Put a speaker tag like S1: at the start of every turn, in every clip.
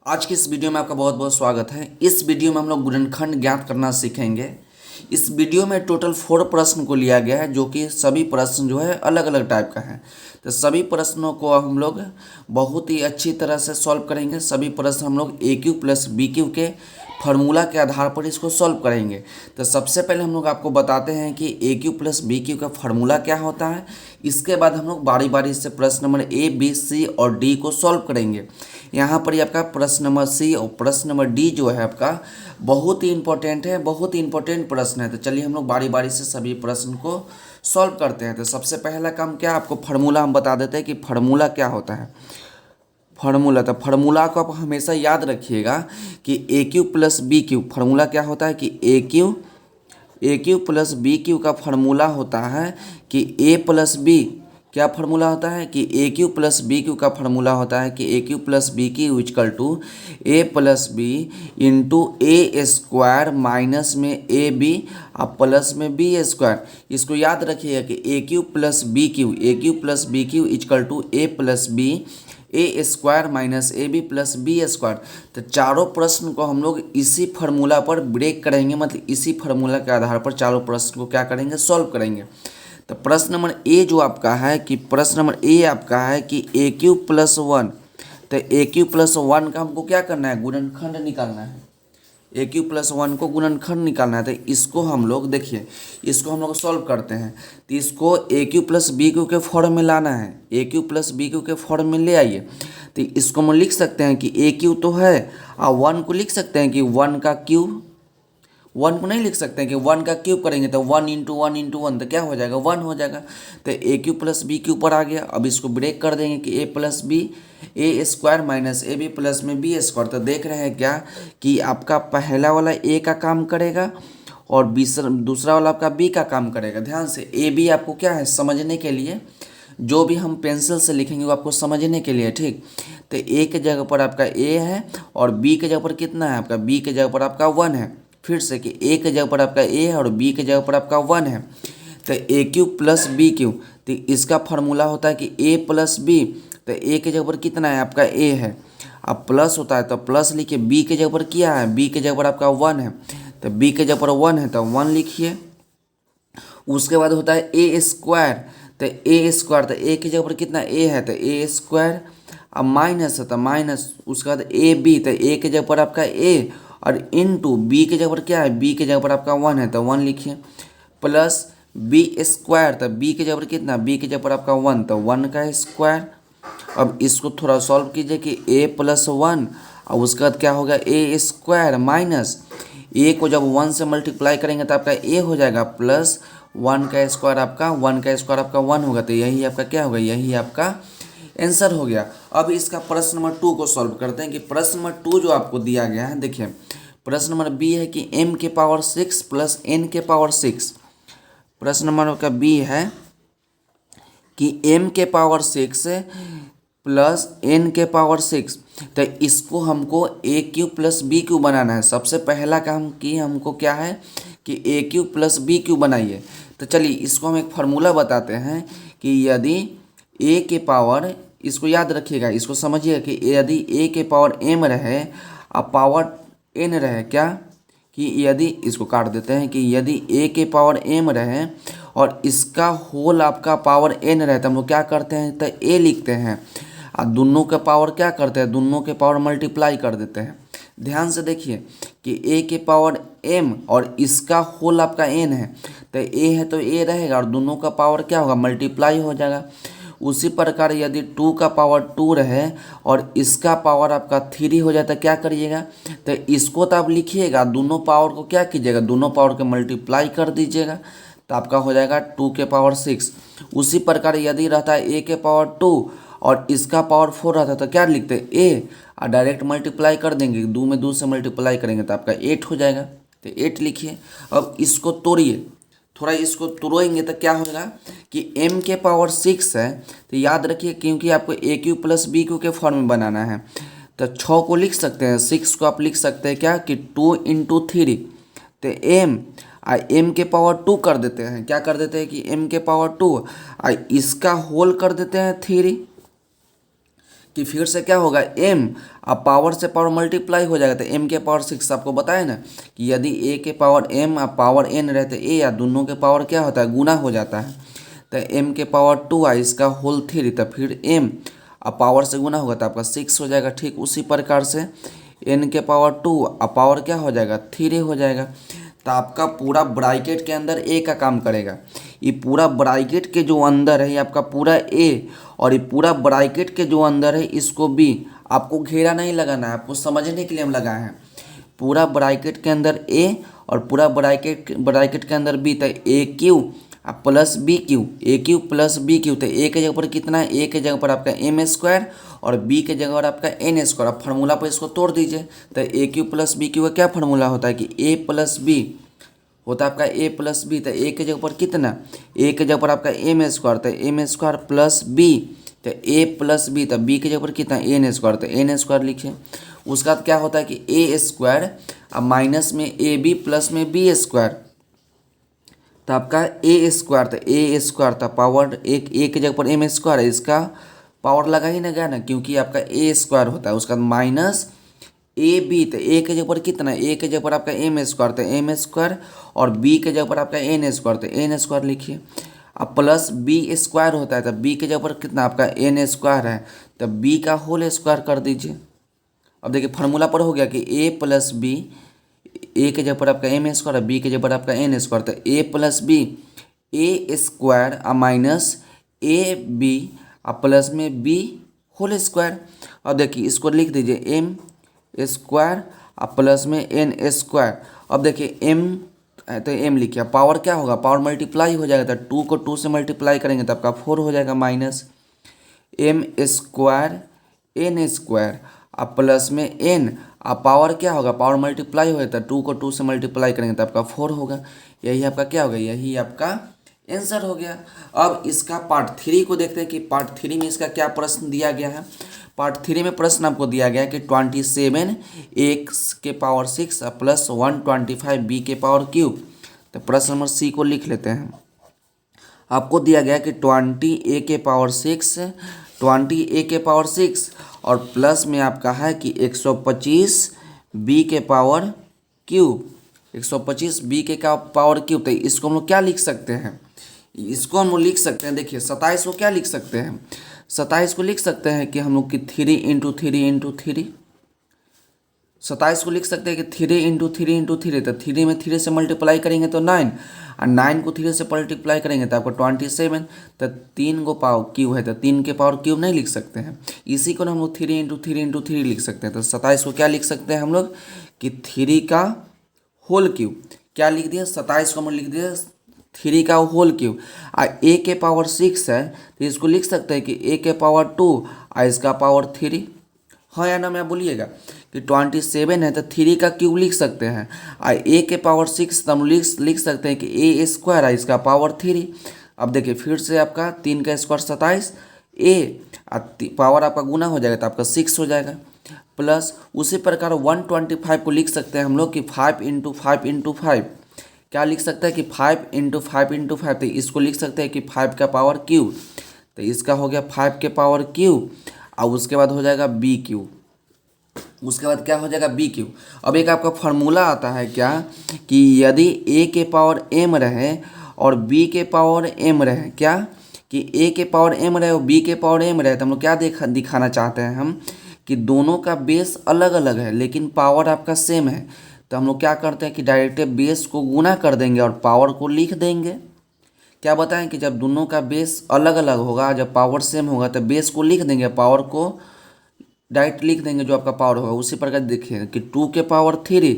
S1: आज की इस वीडियो में आपका बहुत बहुत स्वागत है। इस वीडियो में हम लोग गुणनखंड ज्ञात करना सीखेंगे। इस वीडियो में टोटल 4 प्रश्न को लिया गया है, जो कि सभी प्रश्न जो है अलग अलग टाइप का है। तो सभी प्रश्नों को हम लोग बहुत ही अच्छी तरह से सॉल्व करेंगे। सभी प्रश्न हम लोग ए क्यू प्लस बी क्यू के फार्मूला के आधार पर इसको सॉल्व करेंगे। तो सबसे पहले हम लोग आपको बताते हैं कि a cube plus b cube का फार्मूला क्या होता है। इसके बाद हम लोग बारी बारी से प्रश्न नंबर ए बी सी और डी को सॉल्व करेंगे। यहाँ पर ही आपका प्रश्न नंबर सी और प्रश्न नंबर डी जो है आपका बहुत ही इंपॉर्टेंट है, बहुत ही इंपॉर्टेंट प्रश्न है। तो चलिए हम लोग बारी बारी से सभी प्रश्न को सॉल्व करते हैं। तो सबसे पहला काम क्या, आपको फार्मूला हम बता देते हैं कि फार्मूला क्या होता है। फार्मूला, तो फार्मूला को आप हमेशा याद रखिएगा कि a cube plus b cube formula क्या होता है कि a cube plus b cube का फार्मूला होता है कि ए प्लस बी, क्या फार्मूला होता है कि a cube plus b cube का फार्मूला होता है कि a cube plus b cube equal to a plus b into a square minus में ए बी और प्लस में बी स्क्वायर। इसको याद रखिएगा कि a cube plus b cube equal to a plus b a square minus a b plus b square. तो चारों प्रश्न को हम लोग इसी फार्मूला पर ब्रेक करेंगे, मतलब इसी फार्मूला के आधार पर चारों प्रश्न को क्या करेंगे, सॉल्व करेंगे। तो प्रश्न नंबर ए जो आपका है कि प्रश्न नंबर ए आपका है कि ए क्यू प्लस वन, तो ए क्यू प्लस वन का हमको क्या करना है, गुणनखंड निकालना है। ए क्यू प्लस वन को गुणनखंड निकालना है। तो इसको हम लोग देखिए, इसको हम लोग सॉल्व करते हैं। तो इसको ए क्यू प्लस बी क्यू के फॉर्म में लाना है। ए क्यू प्लस बी क्यू के फॉर्म में ले आइए। तो इसको हम लिख सकते हैं कि ए क्यू तो है और वन को लिख सकते हैं कि वन का क्यूब। वन को नहीं लिख सकते हैं कि वन का क्यूब करेंगे तो वन इंटू वन तो क्या हो जाएगा, वन हो जाएगा। तो a cube plus b cube पर आ गया। अब इसको ब्रेक कर देंगे कि a plus b a square minus a b plus में बी स्क्वायर। तो देख रहे हैं क्या कि आपका पहला वाला ए का काम करेगा और दूसरा वाला आपका बी का काम करेगा। ध्यान से, ए बी आपको क्या है समझने के लिए, जो भी हम पेंसिल से लिखेंगे वो आपको समझने के लिए, ठीक। तो ए के जगह पर आपका ए है और बी के जगह पर कितना है आपका, बी के जगह पर आपका वन है। फिर से कि ए के जगह पर आपका ए है और बी के जगह पर आपका वन है। तो a cube plus b Q, तो इसका फार्मूला होता है कि ए प्लस बी। तो ए के जगह पर कितना है आपका ए है, अब प्लस होता है तो प्लस लिखिए। बी के जगह पर क्या है, बी के जगह पर आपका वन है, तो बी के जगह पर वन है तो वन लिखिए। उसके बाद होता है ए स्क्वायर, तो ए स्क्वायर, तो ए की जगह पर कितना ए है तो ए स्क्वायर, अब माइनस है तो माइनस। उसके बाद ए बी, तो ए के जगह पर आपका ए और इनटू बी के जगह पर क्या है, बी के जगह पर आपका वन है तो वन लिखिए, प्लस बी स्क्वायर, तो बी के जगह पर कितना, बी के जगह पर आपका वन तो वन का स्क्वायर। अब इसको थोड़ा सॉल्व कीजिए कि ए प्लस वन और उसके बाद क्या होगा ए स्क्वायर माइनस ए को जब वन से मल्टीप्लाई करेंगे तो आपका ए हो जाएगा प्लस वन का स्क्वायर आपका वन होगा। तो यही आपका क्या होगा, यही आपका आंसर हो गया। अब इसका प्रश्न नंबर 2 को सॉल्व करते हैं कि प्रश्न नंबर 2 जो आपको दिया गया है, देखिए प्रश्न नंबर बी है कि m के पावर 6 प्लस n के पावर 6। प्रश्न नंबर का बी है कि m के पावर 6 प्लस n के पावर 6। तो इसको हमको ए क्यू प्लस बी क्यू बनाना है। सबसे पहला काम कि हमको क्या है कि a cube plus b Q बनाइए। तो चलिए इसको हम एक फार्मूला बताते हैं कि यदि ए के पावर, इसको याद रखिएगा, इसको समझिए कि यदि ए के पावर m रहे और पावर n रहे, क्या कि यदि, इसको काट देते हैं कि यदि ए के पावर m रहे और इसका होल आपका पावर n रहे तो हम लोग क्या करते हैं तो ए लिखते हैं और दोनों का पावर क्या करते हैं, दोनों के पावर मल्टीप्लाई कर देते हैं। ध्यान से देखिए कि ए के पावर m और इसका होल आपका n है, तो ए है तो ए रहेगा और दोनों का पावर क्या होगा, मल्टीप्लाई हो जाएगा। उसी प्रकार यदि 2 का पावर 2 रहे और इसका पावर आपका 3 हो जाता है, क्या करिएगा तो इसको तो आप लिखिएगा, दोनों पावर को क्या कीजिएगा, दोनों पावर के मल्टीप्लाई कर दीजिएगा तो आपका हो जाएगा 2 के पावर 6। उसी प्रकार यदि रहता है ए के पावर 2 और इसका पावर 4 रहता है तो क्या लिखते हैं ए और डायरेक्ट मल्टीप्लाई कर देंगे, 2 में 2 से मल्टीप्लाई करेंगे तो आपका 8 हो जाएगा। तो 8 लिखिए। अब इसको तोड़िए, थोड़ा इसको तोड़ेंगे तो क्या होगा कि m के पावर 6 है। तो याद रखिए क्योंकि आपको ए क्यू प्लस बी क्यू के फॉर्म में बनाना है तो 6 को लिख सकते हैं, 6 को आप लिख सकते हैं क्या कि 2 इंटू 3, तो m के पावर 2 कर देते हैं, क्या कर देते हैं कि m के पावर 2 और इसका होल कर देते हैं 3, कि फिर से क्या होगा m, अब पावर से पावर मल्टीप्लाई हो जाएगा तो m के पावर 6 आपको बताया ना कि यदि a के पावर m और पावर n रहते a या दोनों के पावर क्या होता है गुना हो जाता है, तो m के पावर 2 है इसका होल 3, तो फिर m अब पावर से गुना होगा तो आपका 6 हो जाएगा। ठीक उसी प्रकार से n के पावर 2 अब पावर क्या हो जाएगा 3 हो जाएगा। तो आपका पूरा ब्रैकेट के अंदर a का काम करेगा। ये पूरा ब्रैकेट के जो अंदर है ये आपका पूरा a, और ये पूरा ब्रैकेट के जो अंदर है इसको b। आपको घेरा नहीं लगाना है, आपको समझने के लिए हम लगाए हैं। पूरा ब्रैकेट के अंदर a और पूरा ब्रैकेट के अंदर b, तो a cube plus b Q, A cube plus b Q. तो ए के जगह पर कितना है, ए के जगह पर आपका एम स्क्वायर और बी के जगह पर आपका एन स्क्वायर। अब फार्मूला पर इसको तोड़ दीजिए, तो a cube plus b cube का क्या फार्मूला होता है कि ए प्लस बी होता है आपका ए प्लस बी। तो ए के जगह पर कितना, ए के जगह पर आपका एम स्क्वायर, तो एम स्क्वायर प्लस बी, तो ए प्लस बी, तो बी के जगह पर कितना एन स्क्वायर, तो एन स्क्वायर लिखिए। उसका क्या होता है कि ए स्क्वायर अब माइनस में ए बी प्लस में बी स्क्वायर, तो आपका ए स्क्वायर, तो ए स्क्वायर था पावर एक ए के जगह पर एम स्क्वायर है, इसका पावर लगा ही ना गया ना क्योंकि आपका ए स्क्वायर होता है। उसका माइनस ए बी, तो ए के जगह पर कितना, ए के जगह पर आपका एम स्क्वायर, तो एम स्क्वायर और बी के जगह पर आपका एन स्क्वायर, तो एन स्क्वायर लिखिए। अब प्लस बी स्क्वायर होता है, तो बी के जगह पर कितना आपका एन स्क्वायर है, तो बी का होल स्क्वायर कर दीजिए। अब देखिए फार्मूला पर हो गया कि ए प्लस बी, ए के जगह पर आपका एम स्क्वायर है, बी के जगह पर आपका एन स्क्वायर, तो ए प्लस बी ए स्क्वायर और माइनस ए बी और प्लस में बी होल स्क्वायर। अब देखिए इसको लिख दीजिए एम स्क्वायर और प्लस में एन स्क्वायर। अब देखिए एम है तो एम लिखिए, पावर क्या होगा, पावर मल्टीप्लाई हो जाएगा, तो 2 को 2 से मल्टीप्लाई करेंगे तो आपका 4 हो जाएगा, minus m square n square और प्लस में एन, अब पावर क्या होगा, पावर मल्टीप्लाई हो जाता है, 2 को 2 से मल्टीप्लाई करेंगे तो आपका 4 होगा। यही आपका क्या होगा, यही आपका आंसर हो गया। अब इसका पार्ट 3 को देखते हैं कि पार्ट 3 में इसका क्या प्रश्न दिया गया है। पार्ट 3 में प्रश्न आपको दिया गया है कि 27 एक्स के पावर 6 प्लस 125 बी के पावर क्यूब। तो प्रश्न नंबर सी को लिख लेते हैं। आपको दिया गया कि 20 ए के पावर 6, 20 ए के पावर 6 और प्लस में आपका है कि 125 बी के पावर क्यूब, 125 बी के का पावर क्यूब। तो इसको हम लोग क्या लिख सकते हैं, इसको हम लोग लिख सकते हैं, देखिए 27 को क्या लिख सकते हैं, 27 को लिख सकते हैं कि हम लोग कि 3 इंटू 3, 27 को लिख सकते हैं कि 3 इंटू 3, तो 3 में 3 से मल्टीप्लाई करेंगे तो 9 और 9 को 3 से मल्टीप्लाई करेंगे तो आपको 27। तो 3 को पावर क्यूब है, तो 3 के पावर क्यूब नहीं लिख सकते हैं, इसी को हम लोग 3 इंटू 3 लिख सकते हैं। तो 27 को क्या लिख सकते हैं हम लोग कि 3 का होल क्यूब। क्या लिख दिया, 27 को हम लिख दिया 3 का होल क्यूब। और ए के पावर 6 है तो इसको लिख सकते हैं कि ए के पावर 2 और इसका पावर 3, हाँ या ना मैं बोलिएगा कि 27 है तो 3 का क्यूब लिख सकते हैं, और ए के पावर 6 तो हम लिख सकते हैं कि ए स्क्वायर है इसका पावर 3। अब देखिए फिर से आपका 3 का स्क्वायर 27, ए पावर आपका गुना हो जाएगा तो आपका 6 हो जाएगा, प्लस उसी प्रकार 125 को लिख सकते हैं हम लोग कि 5 इंटू 5, क्या लिख सकते हैं कि 5 इंटू 5, तो इसको लिख सकते हैं कि 5 का पावर क्यूब। तो इसका हो गया 5 के पावर क्यूब और उसके बाद हो जाएगा बी क्यूब, उसके बाद क्या हो जाएगा बी क्यूब। अब एक आपका फार्मूला आता है क्या कि यदि ए के पावर एम रहे और बी के पावर एम रहे, क्या कि ए के पावर एम रहे और बी के पावर एम रहे, तो हम लोग क्या दिखाना चाहते हैं हम कि दोनों का बेस अलग अलग है लेकिन पावर आपका सेम है। तो हम लोग क्या करते हैं कि डायरेक्ट बेस को गुना कर देंगे और पावर को लिख देंगे। क्या बताएं कि जब दोनों का बेस अलग अलग होगा, जब पावर सेम होगा तो बेस को लिख देंगे, पावर को डायरेक्ट लिख देंगे जो आपका पावर होगा। उसी प्रकार देखिए कि 2 के पावर 3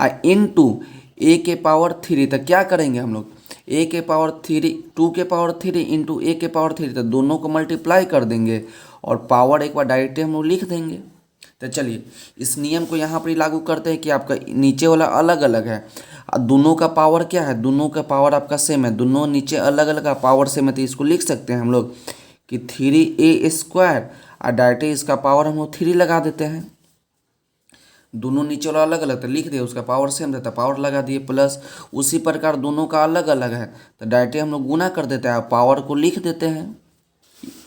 S1: और इंटू ए के पावर 3, तो क्या करेंगे हम लोग ए के पावर 3, 2 के पावर 3 इंटू ए के पावर 3, तो दोनों को मल्टीप्लाई कर देंगे और पावर एक बार डायरेक्ट हम लोग लिख देंगे। तो चलिए इस नियम को यहाँ पर लागू करते हैं कि आपका नीचे वाला अलग अलग है और दोनों का पावर क्या है, दोनों का पावर आपका सेम है, दोनों नीचे अलग अलग का पावर सेम है। तो इसको लिख सकते हैं हम लोग कि 3a स्क्वायर और डायरेक्ट इसका पावर हम लोग 3 लगा देते हैं, दोनों नीचे वाला अलग अलग तो लिख दिए, उसका पावर सेम रहता पावर लगा दिए, प्लस उसी प्रकार दोनों का अलग अलग है तो डायरेक्ट हम लोग गुना कर देते हैं, पावर को लिख देते हैं।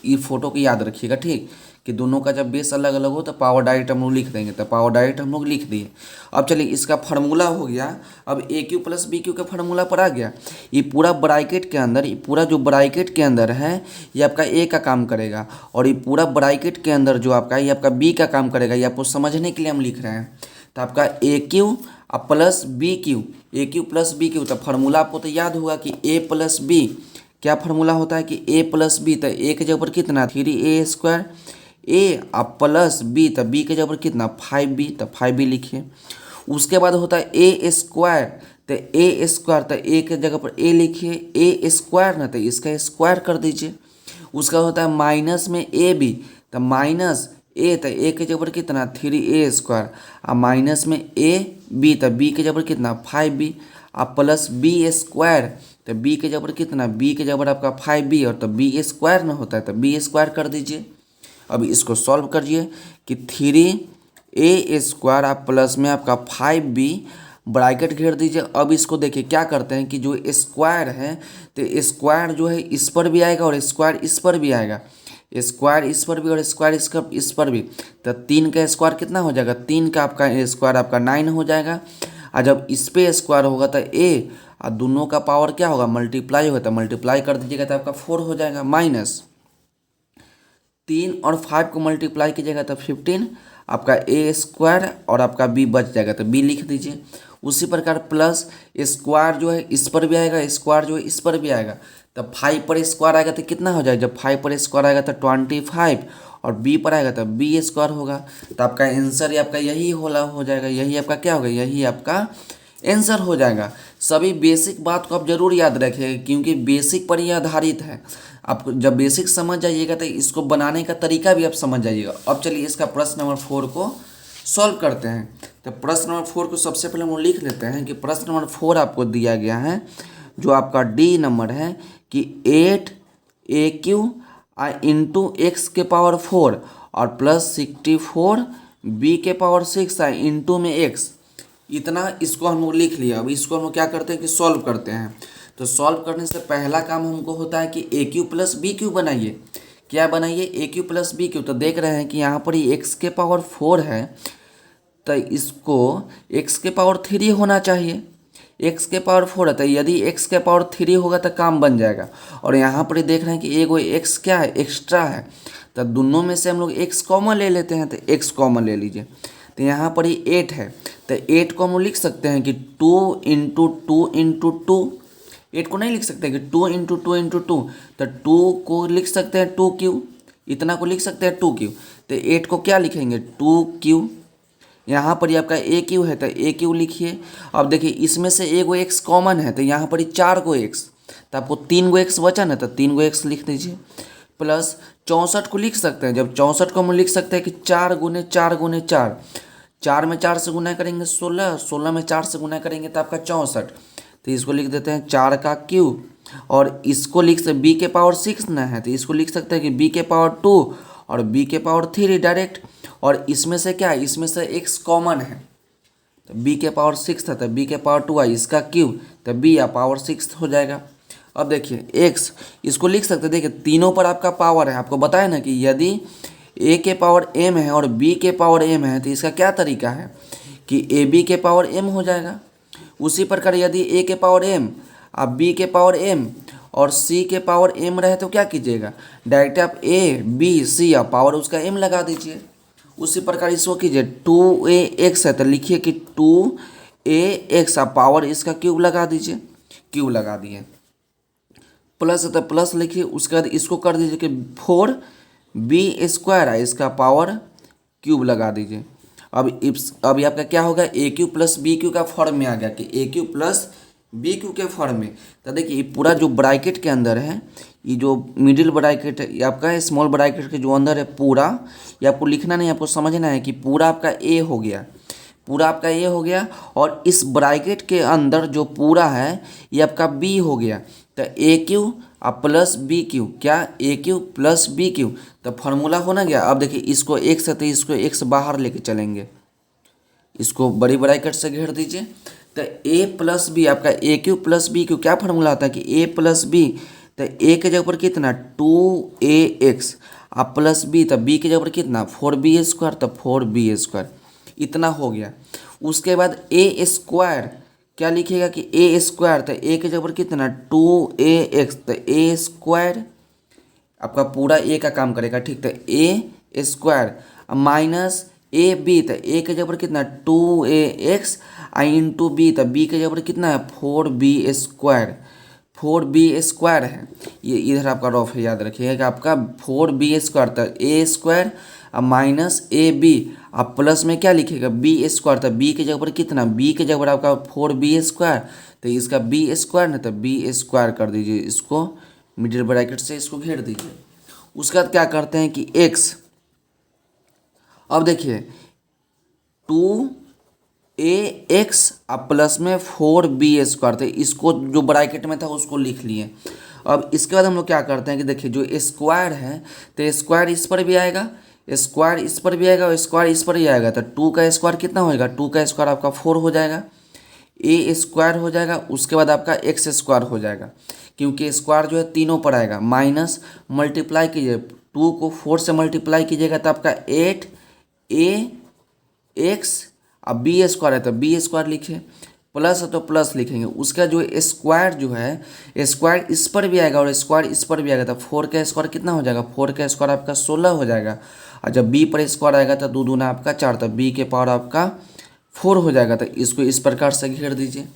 S1: ये फोटो को याद रखिएगा ठीक, कि दोनों का जब बेस अलग अलग हो तो पावर डायरेक्ट हम लोग लिख देंगे, तो पावर डायरेक्ट हम लोग लिख दिए। अब चलिए इसका फार्मूला हो गया। अब ए क्यू प्लस बी क्यू का फार्मूला पर आ गया। ये पूरा ब्रैकेट के अंदर, ये पूरा जो ब्रैकेट के अंदर है ये आपका ए का काम करेगा, और ये पूरा ब्रैकेट के अंदर जो आपका ये आपका बी का काम करेगा। ये आपको समझने के लिए हम लिख रहे हैं। तो आपका ए क्यू प्लस बी क्यू, ए क्यू प्लस बी क्यू, तो फार्मूला आपको तो याद होगा कि ए प्लस बी, क्या फार्मूला होता है कि ए प्लस बी, तो ए के जगह पर कितना 3a², ए प्लस बी, तो बी के जगह पर कितना 5b, तो 5b लिखिए। उसके बाद होता है ए स्क्वायर, तो ए स्क्वायर, तो ए के जगह पर ए लिखिए, ए स्क्वायर ना, तो इसका स्क्वायर कर दीजिए। उसका होता है माइनस में ए बी, तो माइनस ए, तो ए के जगह पर कितना 3a², और माइनस में ए बी, तो बी के जगह पर कितना 5b, और प्लस b², तो बी के जगह पर कितना, बी के जगह पर आपका 5b, और तो b² ना होता है, तो b² कर दीजिए। अब इसको सॉल्व करिए कि 3a² आप प्लस में आपका 5b, ब्रैकेट घेर दीजिए। अब इसको देखिए क्या करते हैं कि जो स्क्वायर है, तो स्क्वायर जो है इस पर भी आएगा और स्क्वायर इस पर भी आएगा, स्क्वायर इस पर भी और स्क्वायर इस पर भी। तो 3 का स्क्वायर कितना हो जाएगा, 3 का आपका स्क्वायर आपका 9 हो जाएगा। और जब इस पे स्क्वायर होगा तो ए, और दोनों का पावर क्या होगा, मल्टीप्लाई होगा, तो मल्टीप्लाई कर दीजिएगा तो आपका 4 हो जाएगा। माइनस 3 और 5 को मल्टीप्लाई कीजिएगा तो 15, आपका a² और आपका b बच जाएगा, तो b लिख दीजिए। उसी प्रकार प्लस स्क्वायर जो है इस पर भी आएगा, स्क्वायर जो है इस पर भी आएगा, तो 5 पर स्क्वायर आएगा तो कितना हो जाएगा, जब 5 पर स्क्वायर आएगा तो 25, और b पर आएगा तो b² होगा। तो आपका आंसर आपका यही हो जाएगा, यही आपका क्या होगा, यही आपका आंसर हो जाएगा। सभी बेसिक बात को आप जरूर याद रखिएगा, क्योंकि बेसिक पर ही आधारित है। आप जब बेसिक समझ जाइएगा तो इसको बनाने का तरीका भी आप समझ जाइएगा। अब चलिए इसका प्रश्न नंबर 4 को सॉल्व करते हैं। तो प्रश्न नंबर 4 को सबसे पहले हम लोग लिख लेते हैं कि प्रश्न नंबर 4 आपको दिया गया है, जो आपका डी नंबर है कि 8a³ इंटू एक्स के पावर 4 और प्लस 64 b के पावर 6 इंटू में x, इतना इसको हम लोग लिख लिया। अब इसको हम लोग क्या करते हैं कि सॉल्व करते हैं। तो सॉल्व करने से पहला काम हमको होता है कि a³ प्लस b³ बनाइए। क्या बनाइए, a³ प्लस b³। तो देख रहे हैं कि यहाँ पर ही x के पावर 4 है, तो इसको x के पावर 3 होना चाहिए। x के पावर 4 है, तो यदि x के पावर 3 होगा तो काम बन जाएगा। और यहाँ पर ही देख रहे हैं कि एगो x क्या है, एक्स्ट्रा है, तो दोनों में से हम लोग x कॉमन ले लेते हैं, तो x कॉमन ले लीजिए। तो यहाँ पर ही 8 है, तो 8 को हम लोग लिख सकते हैं कि 2 इंटू 2 इंटू 2, 8 को नहीं लिख सकते कि 2 इंटू 2 इंटू 2, तो 2 को लिख सकते हैं 2q, इतना को लिख सकते हैं 2q। तो 8 को क्या लिखेंगे 2q। यहाँ पर ही आपका a³ है, तो a³ लिखिए। अब देखिए इसमें से एगो x कॉमन है, तो यहाँ पर ही 4 गो x, तो आपको 3 गो x बचा ना, तो 3 गो x लिख दीजिए। प्लस 64 को लिख सकते हैं, जब 64 को हम लिख सकते हैं कि 4 गुने 4 गुने 4, 4 में 4 से गुना करेंगे 16, 16 में 4 से गुना करेंगे तो आपका 64। तो इसको लिख देते हैं 4 का क्यूब, और इसको लिख सकते b के पावर 6 ना है, तो इसको लिख सकते हैं कि b के पावर 2 और b के पावर 3 डायरेक्ट। और इसमें से क्या है, इसमें से x कॉमन है, तो b के पावर 6 था, तो b के पावर 2 है, इसका क्यूब, तो b या पावर 6 हो जाएगा। अब देखिए x, इसको लिख सकते हैं, देखिए तीनों पर आपका पावर है। आपको बताया ना कि यदि a के पावर m है और b के पावर m है, तो इसका क्या तरीका है कि ab के पावर m हो जाएगा। उसी प्रकार यदि a के पावर m अब b के पावर m और c के पावर m रहे तो क्या कीजिएगा, डायरेक्ट आप a b c या पावर उसका m लगा दीजिए। उसी प्रकार इसको कीजिए 2ax है, तो लिखिए कि 2ax आप पावर इसका क्यूब लगा दीजिए, क्यूब लगा दिए। प्लस है तो प्लस लिखिए, उसके बाद इसको कर दीजिए कि 4b² है, इसका पावर क्यूब लगा दीजिए। अब आपका क्या होगा, a³ प्लस b³ का फॉर्म में आ गया कि a³ प्लस b³ के फॉर्म में। तो देखिए ये पूरा जो ब्रैकेट के अंदर है, ये जो मिडिल ब्रैकेट है, ये आपका स्मॉल ब्रैकेट के जो अंदर है पूरा, ये आपको लिखना नहीं, आपको समझना है कि पूरा आपका a हो गया, पूरा आपका a हो गया, और इस ब्रैकेट के अंदर जो पूरा है ये आपका b हो गया। तो a³ प्लस b³ क्या, a³ प्लस b³, तो फार्मूला होना गया। अब देखिए इसको x है तो इसको x बाहर लेके चलेंगे, इसको बड़ी ब्रैकेट से घेर दीजिए। तो a प्लस बी, आपका a³ प्लस b³ क्या फार्मूला आता है कि a प्लस बी, तो a के जगह पर कितना 2ax अब प्लस बी, तब बी की जगह पर कितना 4b², तब 4b², इतना हो गया। उसके बाद ए स्क्वायर क्या लिखिएगा कि ए स्क्वायर, तो ए की जगह पर कितना 2ax, तो ए स्क्वायर आपका पूरा ए का काम करेगा, ठीक। तो ए स्क्वायर माइनस ए बी, तो ए के जगह पर कितना 2ax इंटू बी, तो बी के जगह पर कितना है 4b², 4b² है। ये इधर आपका रफ है, याद रखिएगा कि आपका 4b², तो ए स्क्वायर अब माइनस ए बी, अब प्लस में क्या लिखिएगा b², तो बी के जगह पर कितना, बी के जगह पर आपका 4b², तो इसका b² ना, तो b² कर दीजिए, इसको मिडिल ब्रैकेट से इसको घेर दीजिए। उसके बाद क्या करते हैं कि x, अब देखिए 2ax अब प्लस में 4b², तो इसको जो ब्रैकेट में था उसको लिख लिए। अब इसके बाद हम लोग क्या करते हैं कि देखिए जो स्क्वायर है, तो स्क्वायर इस पर भी आएगा, स्क्वायर इस पर भी आएगा और स्क्वायर इस पर ही आएगा, तो 2 का स्क्वायर कितना होएगा, 2 का स्क्वायर आपका 4 हो जाएगा, ए स्क्वायर हो जाएगा। उसके बाद आपका x² हो जाएगा, क्योंकि स्क्वायर जो है तीनों पर आएगा, माइनस मल्टीप्लाई कीजिए, 2 को 4 से मल्टीप्लाई कीजिएगा तो आपका 8ax, अब b² है तो b² लिखिए, प्लस है तो प्लस लिखेंगे। उसका जो स्क्वायर जो है, स्क्वायर इस पर भी आएगा और स्क्वायर इस पर भी आएगा, तो 4 का स्क्वायर कितना हो जाएगा, 4 का स्क्वायर आपका 16 हो जाएगा, और जब b पर स्क्वायर आएगा तो 2 दूना आपका 4, तो b के पावर आपका 4 हो जाएगा। तो इसको इस प्रकार से घेर दीजिए।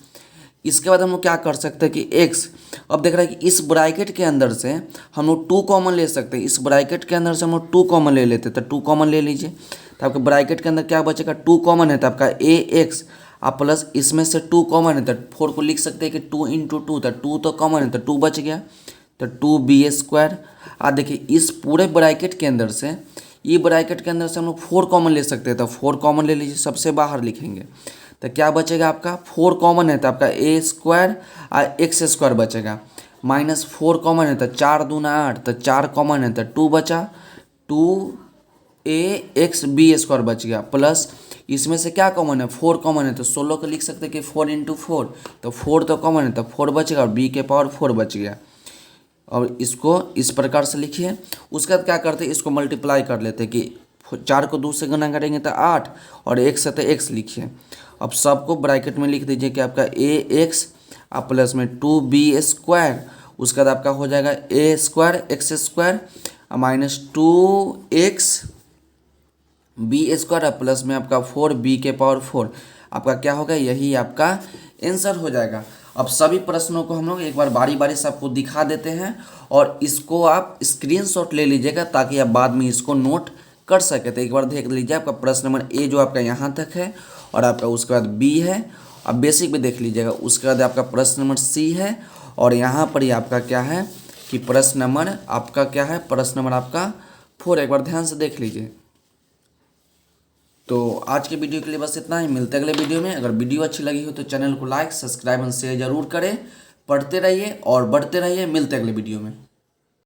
S1: इसके बाद हम लोग क्या कर सकते हैं कि x, अब देख रहे हैं कि इस ब्रैकेट के अंदर से हम लोग 2 कॉमन ले सकते हैं, इस ब्रैकेट के अंदर से हम लोग 2 कॉमन ले लेते हैं, तो 2 कॉमन ले लीजिए, तो आपके ब्रैकेट के अंदर क्या बचेगा, 2 कॉमन है, तो आपका ax, आप प्लस इसमें से 2 कॉमन है, तो 4 को लिख सकते हैं कि 2 इंटू 2, तो 2 तो कॉमन है, तो 2 बच गया, तो 2b²। आप देखिए इस पूरे ब्रैकेट के अंदर से, ये ब्रैकेट के अंदर से हम लोग 4 कॉमन ले सकते हैं, तो 4 कॉमन ले लीजिए, सबसे बाहर लिखेंगे, तो क्या बचेगा आपका 4 कॉमन है, तो आपका a² और x² बचेगा, माइनस 4 कॉमन है, तो 4 दूना 8, तो 4 कॉमन है, तो 2 बचा, 2axb² बच गया, प्लस इसमें से क्या कॉमन है 4 कॉमन है, तो 16 को लिख सकते हैं कि 4 इंटू 4, तो 4 तो कॉमन है, तो 4 बचेगा और b के पावर 4 बच गया। और इसको इस प्रकार से लिखिए। उसके बाद क्या करते हैं, इसको मल्टीप्लाई कर लेते हैं कि 4 को 2 से गुना करेंगे तो 8, और x है तो x लिखिए। अब सबको ब्रैकेट में लिख दीजिए कि आपका ax अब प्लस में 2b², उसके बाद आपका हो जाएगा a² x² minus 2xb² plus में आपका 4b के पावर 4, आपका क्या होगा, यही आपका आंसर हो जाएगा। अब सभी प्रश्नों को हम लोग एक बार बारी बारी से आपको दिखा देते हैं, और इसको आप स्क्रीनशॉट ले लीजिएगा ताकि आप बाद में इसको नोट कर सके। तो एक बार देख लीजिए, आपका प्रश्न नंबर ए जो आपका यहाँ तक है, और आपका उसके बाद बी है, अब बेसिक भी देख लीजिएगा, उसके बाद आपका प्रश्न नंबर सी है, और यहाँ पर ही आपका क्या है कि प्रश्न नंबर आपका क्या है, प्रश्न नंबर आपका 4, एक बार ध्यान से देख लीजिए। तो आज के वीडियो के लिए बस इतना ही, मिलते हैं अगले वीडियो में। अगर वीडियो अच्छी लगी हो तो चैनल को लाइक, सब्सक्राइब और शेयर जरूर करें। पढ़ते रहिए और बढ़ते रहिए, मिलते हैं अगले वीडियो में।